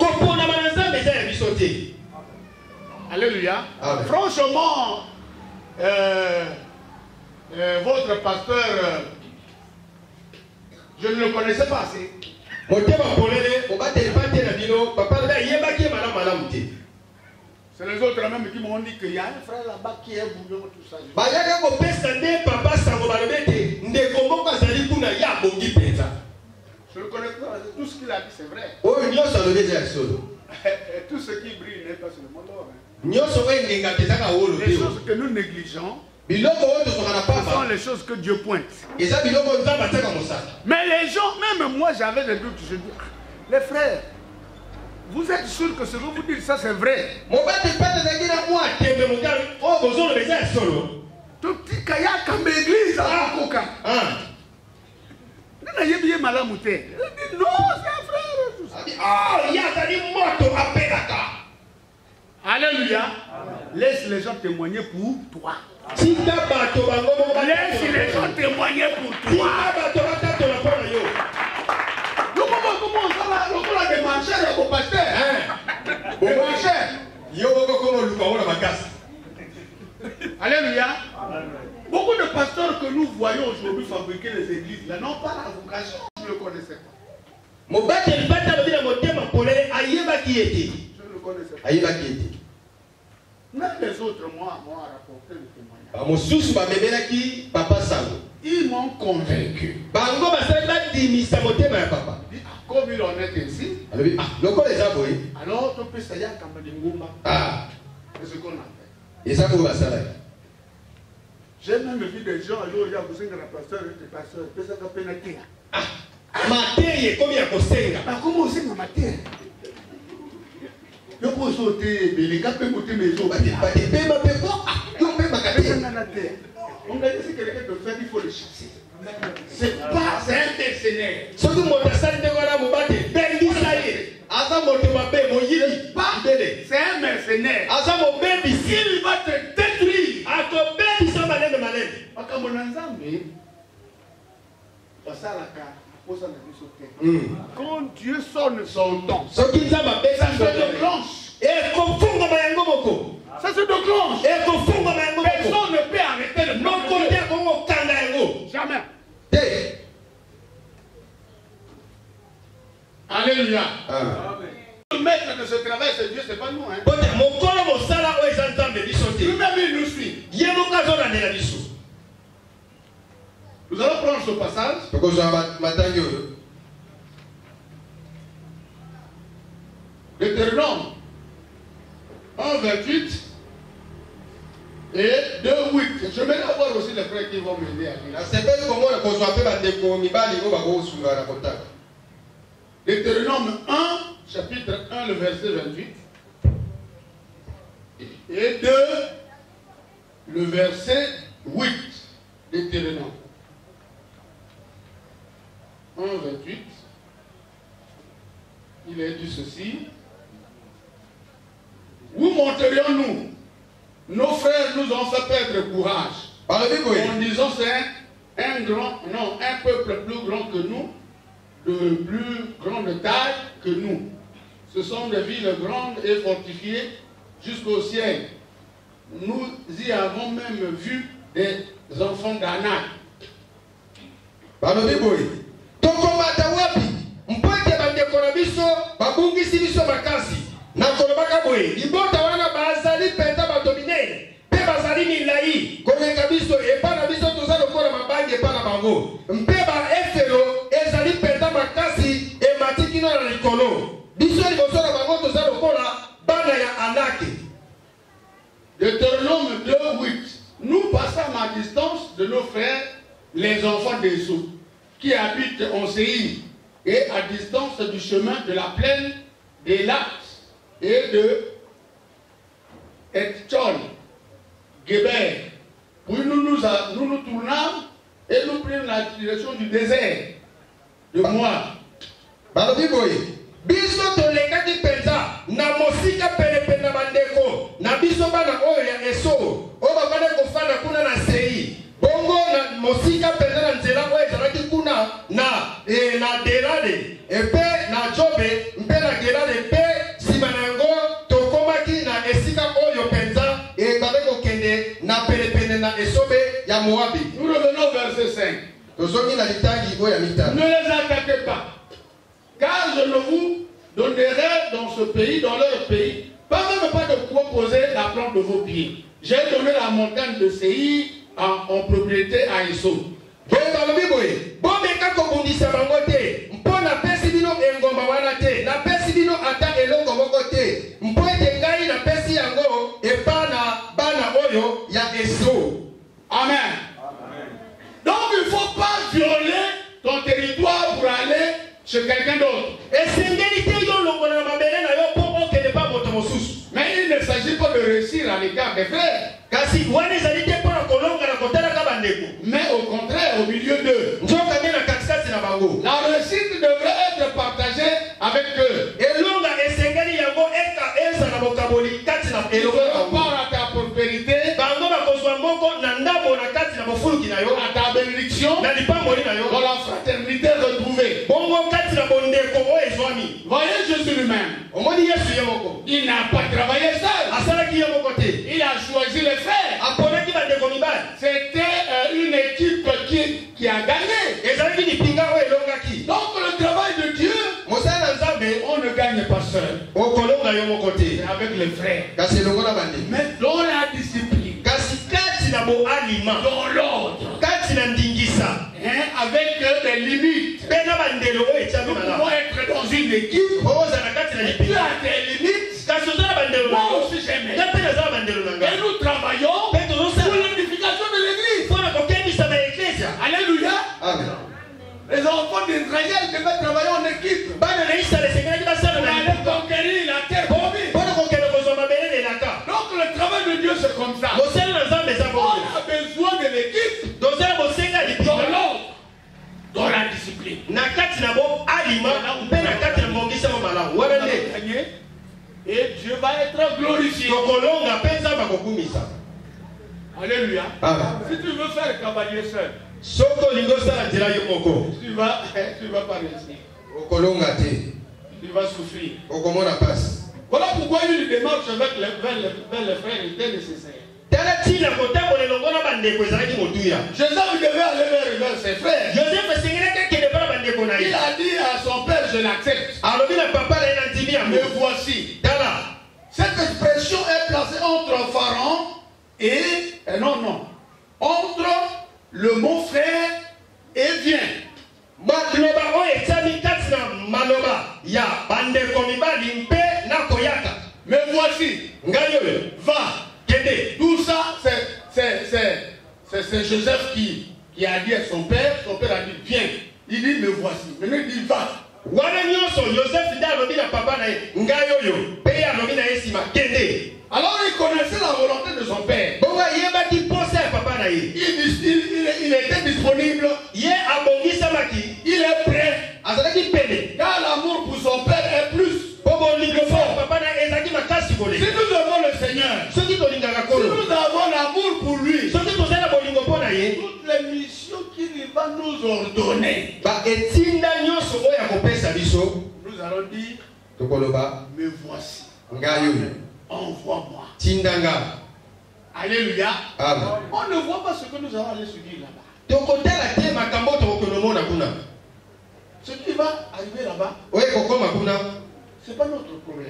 Speaker 3: Alléluia.
Speaker 2: Amen.
Speaker 3: Franchement, votre pasteur, je ne le connaissais pas assez. C'est les autres même qui m'ont dit qu'il y a un frère là-bas qui est bouillon, tout ça. Je le connais pas, tout ce qu'il a dit c'est vrai. Tout ce qui brille n'est pas seulement l'or. Les choses que nous négligeons, ce sont les choses que Dieu pointe. Mais les gens, même moi j'avais des doutes, je dis, les frères, vous êtes sûrs que ce que vous dites ça c'est vrai? Tout petit kayak comme église à Koka. Non, c'est un frère. Alléluia. Laisse les gens témoigner pour toi. Laisse les gens témoigner pour toi. Comment on va des marcheurs au pasteur? Des marcheurs. Alléluia. Beaucoup de pasteurs que nous voyons aujourd'hui fabriquer les églises là n'ont pas la vocation. Je ne le connaissais pas. Je ne le connaissais pas. Même les autres m'ont rapporté le témoignage. Ils m'ont convaincu. Comme il en est ainsi, alors tu peux savoir comme des Ngumba. C'est ce qu'on a fait. J'ai même vu des gens, il y a un pasteur, des pasteurs, ils peuvent s'appeler la terre. Comment aussi ma terre? Je peux sauter, mais les gars peuvent monter mes os. On a dit que quelqu'un peut faire, il faut le chasser. C'est pas, c'est un mercenaire. C'est un mercenaire. Il va te détruire. Quand Dieu sonne son temps, ça se déclenche. Ça se déclenche. Personne ne peut arrêter le plan. Jamais. Alléluia. Le maître de ce travail, c'est Dieu, c'est pas nous. Hein. Lui-même, il nous suit. Nous allons prendre ce passage. Deutéronome 1:28 et 2:8. Je vais avoir aussi les frères qui vont m'aider à lire. Deutéronome 1, chapitre 1, le verset 28. Et 2, le verset 8. Deutéronome 1:28. Il est dit ceci. Où monterions-nous? Nos frères nous ont fait perdre courage. En disant c'est un peuple plus grand que nous, de plus grande taille que nous. Ce sont des villes grandes et fortifiées jusqu'au ciel. Nous y avons même vu des enfants d'Anak. les enfants des eaux, qui habitent en Séir et à distance du chemin de la plaine des lacs et de Etchol, Geber. Puis nous tournâmes et nous prîmes la direction du désert de Moab.
Speaker 2: Biso tolekaki penza na mosika pelepele na bandeko na biso bana oyo ya eso oyo bakade kofanda kuna na Seir bongo na mosika penza na nzela oyo ezalaki kuna na Derade epe na Jobe mpe na Gerade mpe nsima na yango tokomaki na esika oyo penza ebale kokende na pelepele na esobe ya Moabi.
Speaker 3: Nous revenons au verset 5.
Speaker 2: Tozongi na litangi oyo ya mitano.
Speaker 3: Ne les attaquez pas, car je ne vous donnerai dans ce pays, dans leur pays, pas même pas de quoi poser la plante de vos pieds. J'ai donné la montagne de Séir en propriété à Esso. Amen. Donc il ne faut pas violer ton territoire pour aller chez quelqu'un d'autre. Mais il ne s'agit pas de réussir à l'écart des frères. Mais au contraire, au milieu d'eux. La réussite devrait être partagée avec eux. Par à ta prospérité, à ta bénédiction, dans la fraternité retrouvée. Voyez Jésus lui-même. Il n'a pas travaillé seul. Il a choisi les frères. C'était une équipe qui a gagné. Donc le travail de Dieu, on ne gagne pas seul. C'est avec les frères. Mais dans la discipline, dans l'ordre, avec des limites. Nous pouvons être dans une équipe. Tu as des limites. Moi aussi j'aime. Et nous travaillons pour l'édification de l'église. Alléluia.
Speaker 2: Amen.
Speaker 3: Les enfants d'Israël devaient travailler en équipe pour aller conquérir la terre promise. Donc le travail de Dieu c'est comme ça. On a besoin de l'équipe dans l'ordre, dans la discipline. Et Dieu va être glorifié. Alléluia. Si tu veux faire le cavalier seul, tu vas pas réussir. Tu vas souffrir. Voilà pourquoi une démarche vers les frères était nécessaire. Joseph devait aller vers ses frères. Il a dit à son père, je l'accepte. Mais voici. Cette expression est placée entre Pharaon et entre le mot frère et vient. Mais voici, va. Tout ça, c'est Joseph qui a dit à son père a dit viens. Il dit me voici. Maintenant il dit va. Alors il connaissait la volonté de son père. Il était disponible. Il est prêt. Car l'amour pour son père est plus. Si nous avons le Seigneur, si nous avons l'amour pour lui, toutes les missions qu'il va nous ordonner, nous allons dire, me voici, envoie-moi. Alléluia.
Speaker 2: Amen.
Speaker 3: On ne voit pas ce que nous allons aller subir là-bas. Ce qui va arriver là-bas, ce n'est pas notre problème.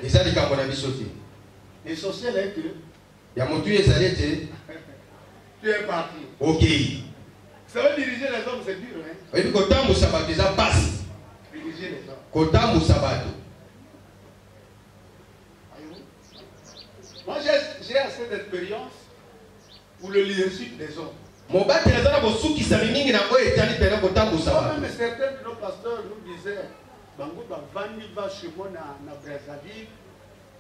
Speaker 3: L'essentiel est que tu es parti.
Speaker 2: Ok.
Speaker 3: Ça veut diriger les hommes, c'est dur. Hein? Diriger les hommes. Moi, j'ai assez d'expérience pour le leadership des hommes.
Speaker 2: Mon bâti les gens vont sous qui s'alignent dans eux et t'allez faire un temps pour ça.
Speaker 3: Même certains de nos pasteurs nous disaient, Bango va vendre va chez moi na Brazzaville,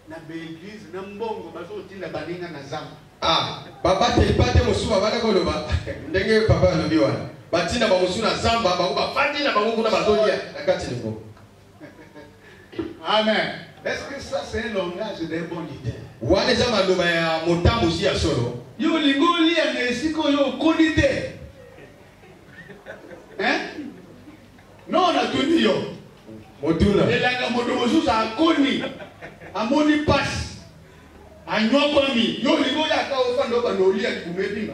Speaker 3: na l'église, na Mbongo, bazo utile baninga na zamba.
Speaker 2: Ah, baba te pate mosu baba na koloba. Ndenge papa lobi wana. Batina ba mosu na zamba ba ba fandi na bango kuna bazolia na kati ngo.
Speaker 3: Amen. Est-ce que ça c'est un langage d'un bon leader?
Speaker 2: Wana za maloba ya motambo si ya solo.
Speaker 3: Yo lingoli ya nesiko yo konite. Hein? Non na tuni yo.
Speaker 2: Moduna.
Speaker 3: Elanga modomo sous a koni. Amoni passe. Anyokomi. Yo lingoli aka ofando ba no lia kumebinga.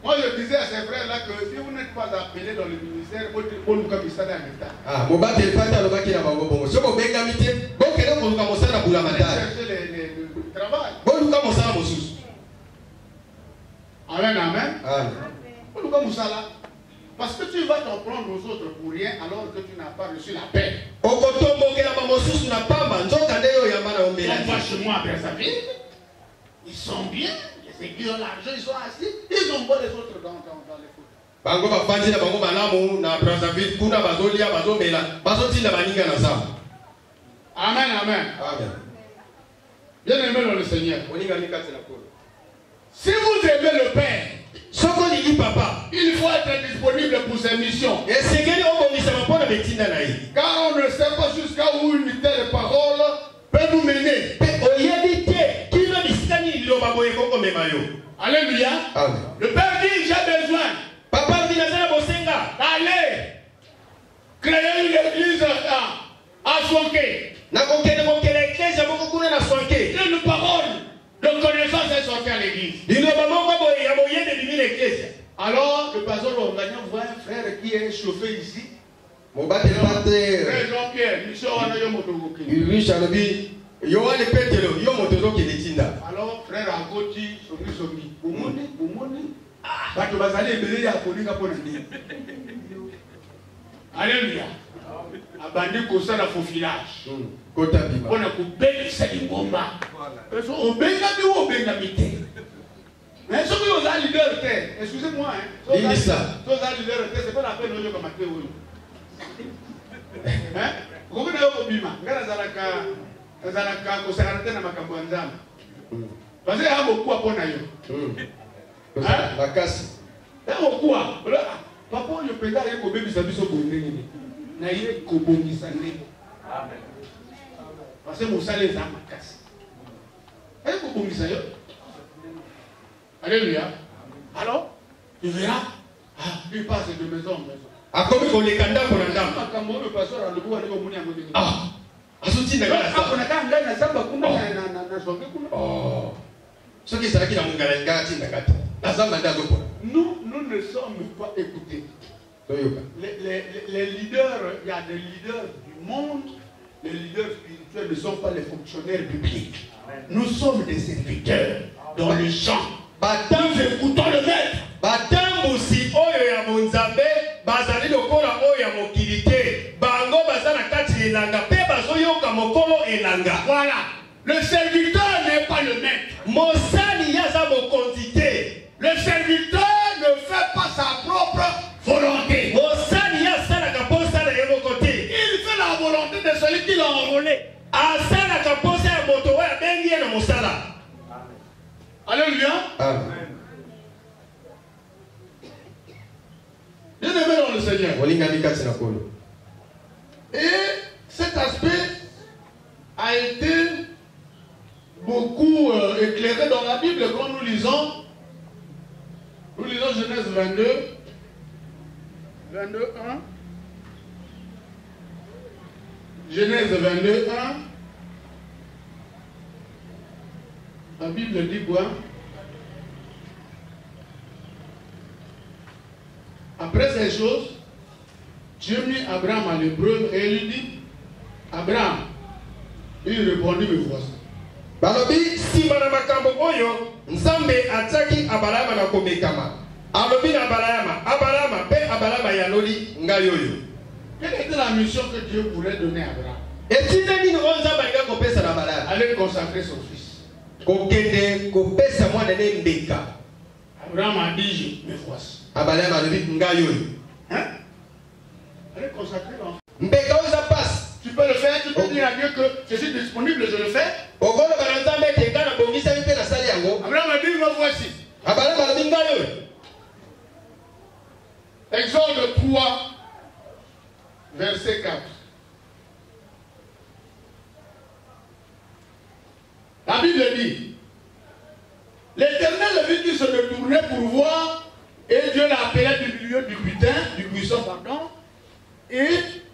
Speaker 3: Moi je disais à ces frères là que si vous n'êtes pas appelés dans le ministère, vous ne pouvez pas en état.
Speaker 2: Ah, mon bâti le pata le baki na bango bongo. Si vous benga mité, bon kele ko luka mosala bula matari.
Speaker 3: Chercher le travail.
Speaker 2: Bon luka mosala mosusu.
Speaker 3: Amen, amen.
Speaker 2: Amen.
Speaker 3: Bon luka mosala. Parce que tu vas t'en prendre aux autres pour rien alors que tu n'as pas reçu la paix.
Speaker 2: Okotombo kela ba mosusu na pamba nzoka ndeyo yamba na ombela.
Speaker 3: On va chez moi à Brazzaville. Ils sont bien. Ils ont l'argent, ils sont assis, ils ont les autres dans les foot.
Speaker 2: Bango bafandi na bango malamu na Brazzaville kuna bazolia bazomela bazotinda baninga na zamba.
Speaker 3: Amen, amen.
Speaker 2: Amen.
Speaker 3: Bien aimé dans le Seigneur.
Speaker 2: Oninga nikati na kolo.
Speaker 3: Si vous aimez le Père,
Speaker 2: Soko ni papa,
Speaker 3: il faut être disponible pour ses missions.
Speaker 2: et c'est que on bongisa mapona betinda na yi.
Speaker 3: Car on ne sait pas jusqu'à où une telle parole peut nous mener.
Speaker 2: Oyebite kilo bisikani liloba boye koko memayo.
Speaker 3: Alléluia.
Speaker 2: Amen.
Speaker 3: Le Père dit, j'ai besoin
Speaker 2: Papa dinazana bosenga.
Speaker 3: d'aller créer une église à Sonké.
Speaker 2: Na kokene kokele eklesia boko kuna na swanke.
Speaker 3: Une parole de connaissance est sortie à l'église.
Speaker 2: Liloba moko boye ya boyende bimi eklesia.
Speaker 3: Alors, le pasteur Longagnan voit un frère qui est chauffé ici.
Speaker 2: Mobate pate.
Speaker 3: Frère Jean-Pierre, mission wana yo motogoki.
Speaker 2: Irish alobi Yohane Petero yo motozo keletinda.
Speaker 3: Alors, frère Agoti, Somi. Bumoni. Bato bazali ebele ya kolinga pona nini. Alléluia. Abandi kosala faufilage.
Speaker 2: Kota bima.
Speaker 3: Pona kubelisa lingomba. Eso obenga bi wo benga mite. Mais ce que vous avez leader terre, excusez-moi hein. Vous avez leader terre, c'est pas la peine de le commander oui. Hein? Vous connaissez au bima. Ngana zalaka ko sakarate na makambo nzamba. Parce que y a beaucoup à pona yo.
Speaker 2: La casse.
Speaker 3: Y a beaucoup à. Papa yo penda ye ko bebisa biso bonde ni. Na ye ko bongisa ndeko. Amen. Parce que mo sale za makasi. Ye ko bongisa yo. Alléluia. Alors, tu verras. Ah, il passe de maison en maison.
Speaker 2: A comme on les candidats pour un dame.
Speaker 3: Le pasteur a le goût d'aller au Mouni à Mouni.
Speaker 2: Ah, à ce titre,
Speaker 3: on a quand même la samba kuna na songe kuna.
Speaker 2: Oh. Ce qui sera qui dans mon galanga, c'est la gâteau. La samba d'ago.
Speaker 3: Nous ne sommes pas écoutés. Les leaders, il y a des leaders du monde. Les leaders spirituels ne sont pas les fonctionnaires bibliques. Nous sommes des serviteurs dans le champ. Nous écoutons le maître.
Speaker 2: Batambu si oyo ya monzambe bazali lokola oyo ya mokilité bango bazana kati elanga pe bazoyoka mokolo elanga.
Speaker 3: Voilà. Le serviteur n'est pas le maître.
Speaker 2: Mosali yaza mokondité.
Speaker 3: Le serviteur ne fait pas sa propre volonté.
Speaker 2: Mosali yaza la kaposa na yebo côté.
Speaker 3: Il fait la volonté de celui qui l'a enrôlé.
Speaker 2: Asa la kaposa ya moto wa bengi na mosala.
Speaker 3: Alléluia.
Speaker 2: Amen.
Speaker 3: Bien aimé dans le Seigneur. Et cet aspect a été beaucoup éclairé dans la Bible quand nous lisons Genèse 22, 1. Genèse 22, 1. La Bible dit quoi? Après ces choses, Dieu mit Abraham à l'épreuve et il lui dit, Abraham, il répondit, me voici.
Speaker 2: Balobi simba na makambo oyo Nzambe ataki Abraham na komekama. Alobi na Abraham pe Abraham yanoli ngai oyo.
Speaker 3: Quelle était la mission que Dieu voulait donner à Abraham?
Speaker 2: Etina nini Nzambe alinga kopesa na Abraham?
Speaker 3: Aller consacrer son fils.
Speaker 2: Kokende kopesa mwana ne mbeka.
Speaker 3: Abraham a dit, me voici.
Speaker 2: Abraham a dit, ngayo.
Speaker 3: Hein? Allez consacrer l'enfant.
Speaker 2: Mbeka passe.
Speaker 3: Tu peux le faire, tu peux dire à Dieu que je suis disponible, je le fais.
Speaker 2: Abraham
Speaker 3: a dit, me voici.
Speaker 2: Abraham a dit, ngayo.
Speaker 3: Exode 3, verset 4. La Bible dit, l'Éternel vit qu'il se retournait pour voir, et Dieu l'a appelé du milieu du buisson, et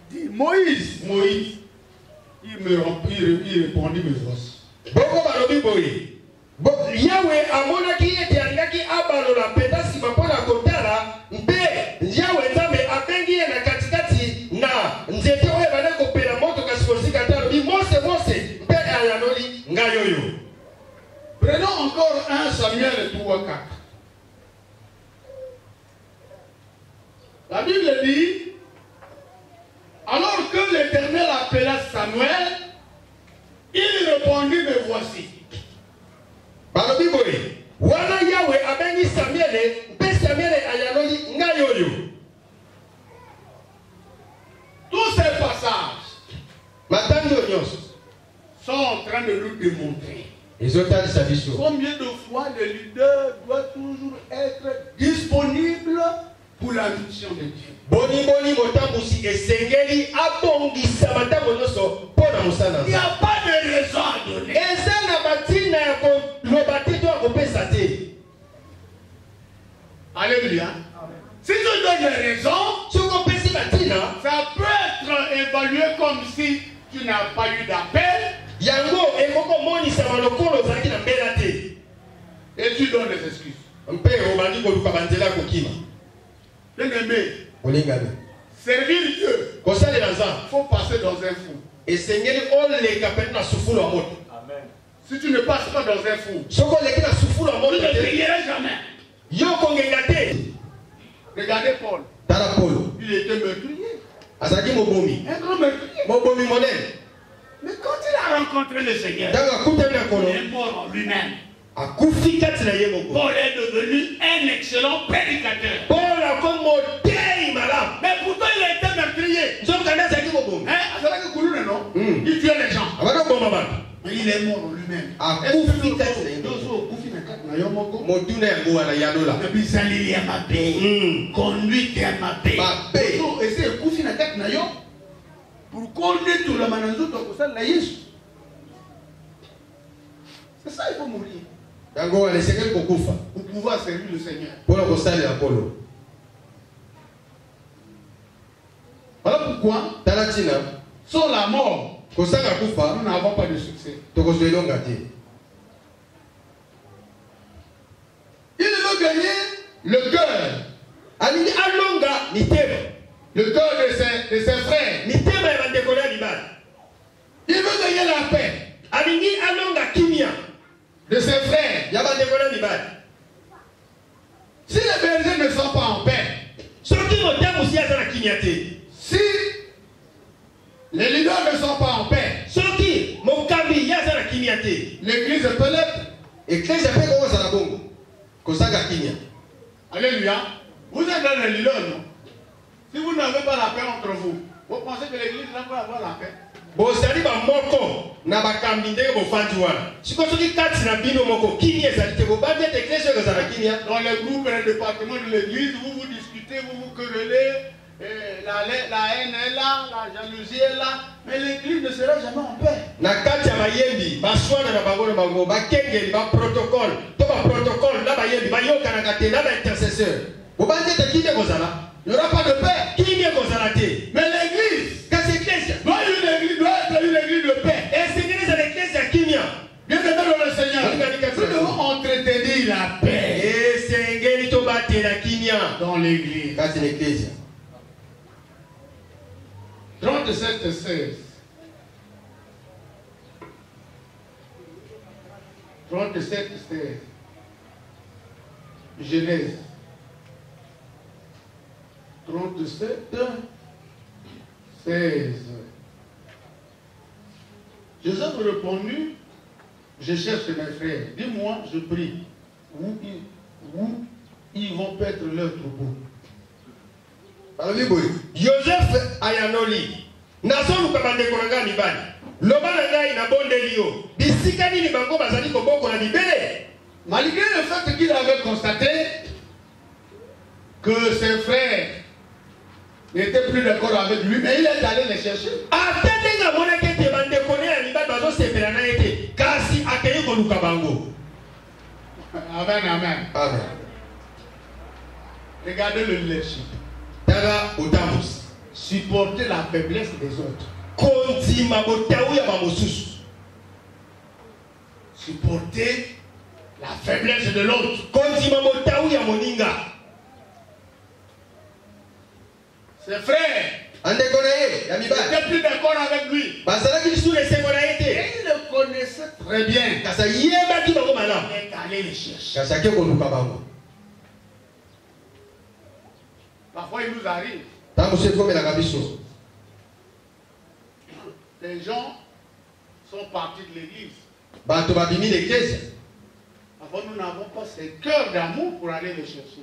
Speaker 3: dit, Moïse, il répondit, me voici.
Speaker 2: Yahweh amonaki ete alingaki abalola peta sima mpona kotala mpe Yahweh nzambe abengi ye na katikati na nzete oyo ebanda kopela moto kasi kosika te alobi mose mpe ayanoli ngai oyo.
Speaker 3: Prenons encore 1 Samuel 3, 4. La Bible dit, alors que l'Éternel appela Samuel, il répondit, me voici.
Speaker 2: Balobi boye wana Yahweh abengi Samuel mpe Samuel ayanoli ngai oyo.
Speaker 3: Tous ces passages sont en train de nous démontrer combien de fois le leader doit toujours être disponible pour la mission de Dieu.
Speaker 2: Boni motambusi esengeli abongisa matambo nyonso mpona mosala.
Speaker 3: Il n'y a pas de raison à donner.
Speaker 2: Eza na batina ya koloba te to akopesa te.
Speaker 3: Alléluia. Si tu donnes des raisons, ça peut être évalué comme si tu n'as pas eu d'appel. Et tu donnes des excuses. Bien-aimé, servir Dieu, il faut passer dans un four. Si tu ne passes pas dans un four, tu ne brilleras jamais. Regardez Paul. Il était meurtrier. Un grand meurtrier. Mais quand il a rencontré le Seigneur, il est mort en lui-même. Paul est devenu un excellent prédicateur. Mais pourtant il a été meurtrier. Il tuait les gens. Mais il est mort en lui-même. Conduite à ma paix. Pour connaître tout le mananzo, c'est ça, il faut mourir. Pour pouvoir servir le Seigneur. Voilà pourquoi, sans la mort, nous n'avons pas de succès. Il veut gagner le cœur. Le cœur de ses frères. Il veut gagner la paix de ses frères. Si les bergers ne sont pas en paix, si les leaders ne sont pas en paix, l'église peut l'être. Alléluia. Vous êtes dans les leaders, non? Si vous n'avez pas la paix entre vous, vous pensez que l'église n'a pas avoir la paix? Dans les groupes et les départements de l'église, vous vous discutez, vous vous querellez, la haine est là, la jalousie est là, mais l'église ne sera jamais en paix. Il n'y aura pas de paix. Mais l'église doit être une église de paix. Bien aimé dans le Seigneur, nous devons entretenir la paix dans l'église. 37 et 16. 37 et 16. Genèse. 37, 16. Joseph répondit, je cherche mes frères. Dis-moi, je prie. Où ils vont perdre leur troupeau.
Speaker 2: Joseph ayanoli. Nason kabande konanga mibali. Loba na ngai na bondeli yo. Bisika nini bango bazali koboko na bibele.
Speaker 3: Malgré le fait qu'il avait constaté que ses frères n'étaient plus d'accord avec lui, mais il est allé les chercher. Amen, amen.
Speaker 2: Amen.
Speaker 3: Regardez le leadership. Supporter la faiblesse des autres. Supporter la faiblesse de l'autre. Ses frères n'étaient plus d'accord avec lui. Et il le connaissait très bien. Il est allé les chercher. Parfois il nous arrive. Les gens sont partis de l'église. Avant, nous n'avons pas ce cœur d'amour pour aller les chercher.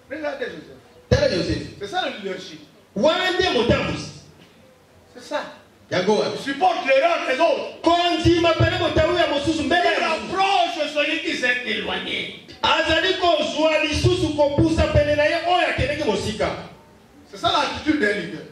Speaker 3: Regardez Joseph. C'est ça le leadership. C'est ça. Il supporte l'erreur des autres. Il approche celui qui s'est éloigné. C'est ça l'attitude d'un leader.